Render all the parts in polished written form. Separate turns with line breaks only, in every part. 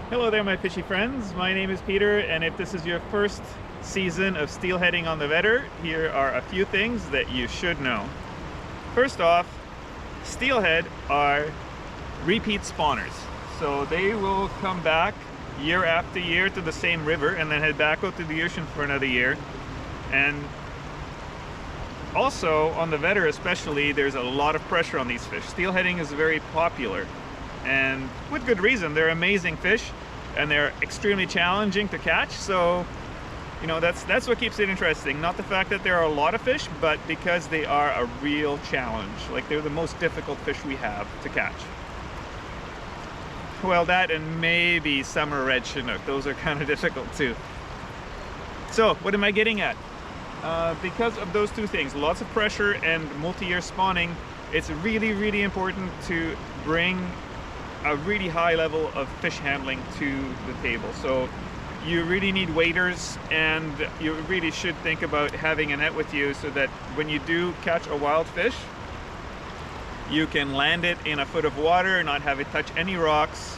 Hello there, my fishy friends. My name is Peter, and if this is your first season of steelheading on the Vedder, here are a few things that you should know. First off, steelhead are repeat spawners. So they will come back year after year to the same river and then head back out to the ocean for another year. And also, on the Vedder especially, there's a lot of pressure on these fish. Steelheading is very popular, and with good reason. They're amazing fish and they're extremely challenging to catch, so you know, that's what keeps it interesting. Not the fact that there are a lot of fish, but because they are a real challenge. Like, they're the most difficult fish we have to catch. Well, that and maybe summer red chinook. Those are kind of difficult too. So what am I getting at? Because of those two things, lots of pressure and multi-year spawning, it's really important to bring a really high level of fish handling to the table. So you really need waders, and you really should think about having a net with you so that when you do catch a wild fish, you can land it in a foot of water, not have it touch any rocks,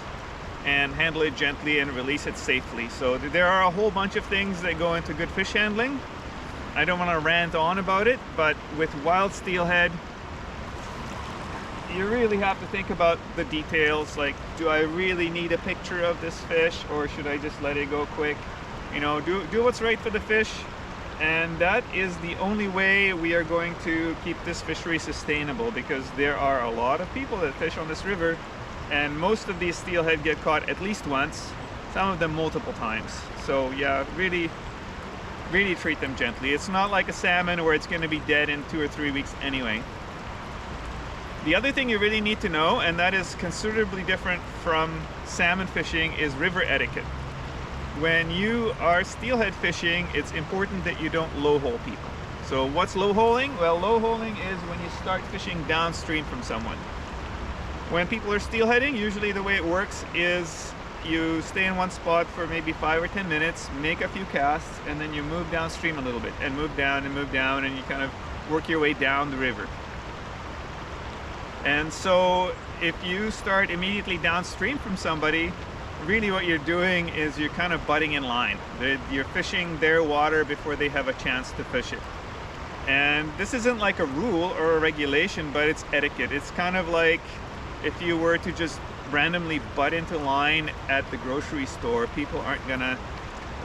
and handle it gently and release it safely. So there are a whole bunch of things that go into good fish handling. I don't want to rant on about it, but with wild steelhead, you really have to think about the details. Like, do I really need a picture of this fish, or should I just let it go quick? You know, do what's right for the fish, and that is the only way we are going to keep this fishery sustainable, because there are a lot of people that fish on this river, and most of these steelhead get caught at least once, some of them multiple times. So yeah, really treat them gently. It's not like a salmon where it's going to be dead in 2 or 3 weeks anyway. The other thing you really need to know, and that is considerably different from salmon fishing, is river etiquette. When you are steelhead fishing, it's important that you don't low-hole people. So what's low-holing? Well, low-holing is when you start fishing downstream from someone. When people are steelheading, usually the way it works is you stay in one spot for maybe 5 or 10 minutes, make a few casts, and then you move downstream a little bit, and move down, and you kind of work your way down the river. And so if you start immediately downstream from somebody, really what you're doing is you're kind of butting in line. You're fishing their water before they have a chance to fish it. And this isn't like a rule or a regulation, but it's etiquette. It's kind of like if you were to just randomly butt into line at the grocery store, people aren't gonna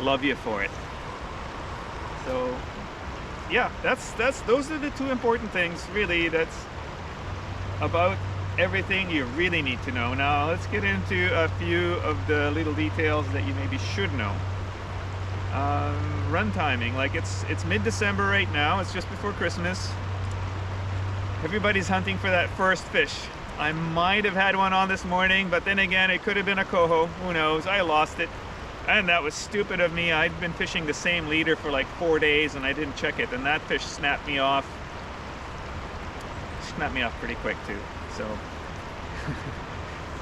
love you for it. So yeah, those are the two important things, really. That's about everything you really need to know. Now let's get into a few of the little details that you maybe should know. Run timing, like it's mid-December right now, it's just before Christmas. Everybody's hunting for that first fish. I might have had one on this morning, but then again, it could have been a coho, who knows. I lost it, and that was stupid of me. I'd been fishing the same leader for like 4 days and I didn't check it, and that fish snapped me off pretty quick too. So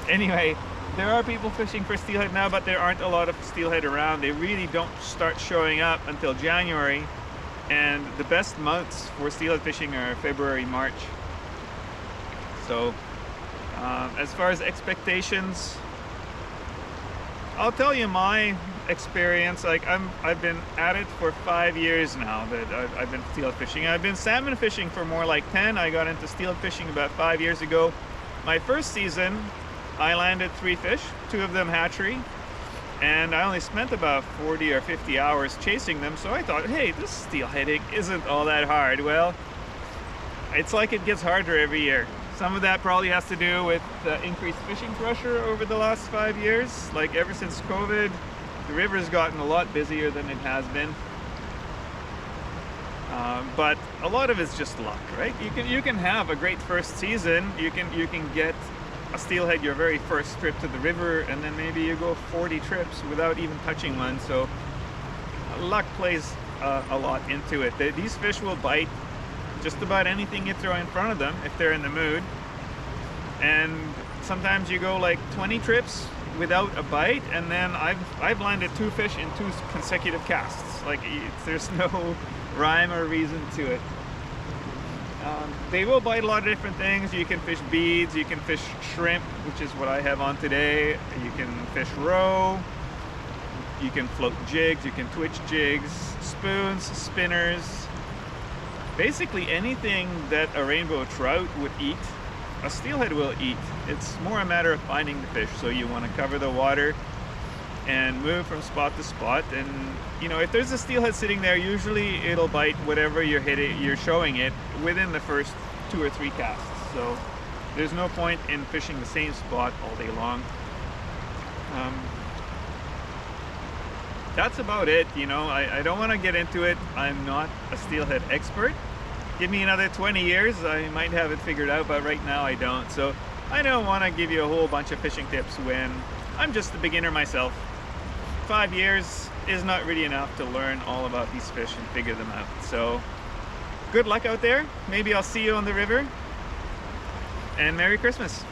anyway, there are people fishing for steelhead now, but there aren't a lot of steelhead around. They really don't start showing up until January, and the best months for steelhead fishing are February, March. So as far as expectations, I'll tell you my experience. Like, I've been at it for 5 years now that I've been steelhead fishing. I've been salmon fishing for more like 10. I got into steelhead fishing about 5 years ago. My first season, I landed 3 fish, 2 of them hatchery, and I only spent about 40 or 50 hours chasing them. So I thought, hey, this steelheading isn't all that hard. Well, it's like it gets harder every year. Some of that probably has to do with the increased fishing pressure over the last 5 years. Like, ever since COVID, the river's gotten a lot busier than it has been. But a lot of it's just luck, right? You can have a great first season. You can get a steelhead your very first trip to the river, and then maybe you go 40 trips without even touching one. So luck plays a lot into it. These fish will bite just about anything you throw in front of them if they're in the mood. And sometimes you go like 20 trips without a bite, and then I've landed 2 fish in 2 consecutive casts. Like, there's no rhyme or reason to it. They will bite a lot of different things. You can fish beads, you can fish shrimp, which is what I have on today. You can fish roe, you can float jigs, you can twitch jigs, spoons, spinners. Basically anything that a rainbow trout would eat, a steelhead will eat. It's more a matter of finding the fish. So you want to cover the water and move from spot to spot. And you know, if there's a steelhead sitting there, usually it'll bite whatever you're showing it within the first 2 or 3 casts. So there's no point in fishing the same spot all day long. That's about it. You know, I don't want to get into it. I'm not a steelhead expert. Give me another 20 years, I might have it figured out, but right now I don't. So I don't want to give you a whole bunch of fishing tips when I'm just a beginner myself. 5 years is not really enough to learn all about these fish and figure them out. So good luck out there. Maybe I'll see you on the river, and Merry Christmas.